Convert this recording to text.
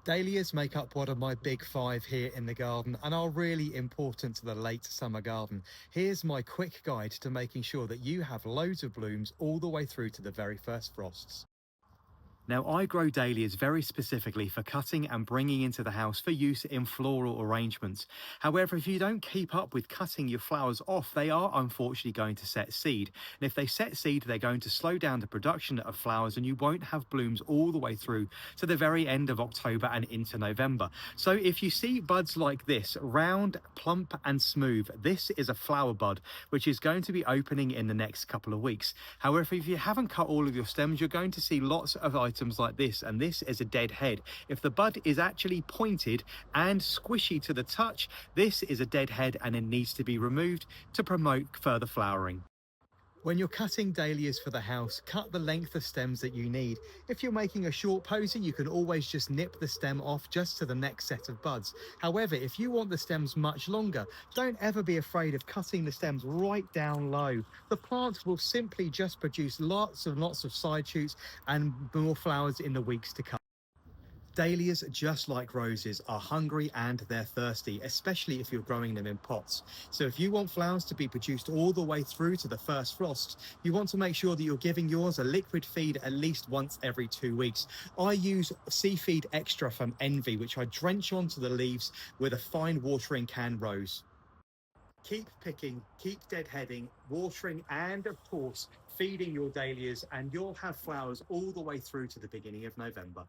Dahlias make up one of my big five here in the garden and are really important to the late summer garden. Here's my quick guide to making sure that you have loads of blooms all the way through to the very first frosts. Now, I grow dahlias very specifically for cutting and bringing into the house for use in floral arrangements. However, if you don't keep up with cutting your flowers off, they are unfortunately going to set seed. And if they set seed, they're going to slow down the production of flowers and you won't have blooms all the way through to the very end of October and into November. So if you see buds like this, round, plump and smooth, this is a flower bud, which is going to be opening in the next couple of weeks. However, if you haven't cut all of your stems, you're going to see lots of items like this, and this is a dead head. If the bud is actually pointed and squishy to the touch, this is a dead head and it needs to be removed to promote further flowering. When you're cutting dahlias for the house, cut the length of stems that you need. If you're making a short posy, you can always just nip the stem off just to the next set of buds. However, if you want the stems much longer, don't ever be afraid of cutting the stems right down low. The plant will simply just produce lots of side shoots and more flowers in the weeks to come. Dahlias, just like roses, are hungry and they're thirsty, especially if you're growing them in pots. So if you want flowers to be produced all the way through to the first frost, you want to make sure that you're giving yours a liquid feed at least once every 2 weeks. I use Sea Feed Extra from Envy, which I drench onto the leaves with a fine watering can rose. Keep picking, keep deadheading, watering, and of course, feeding your dahlias, and you'll have flowers all the way through to the beginning of November.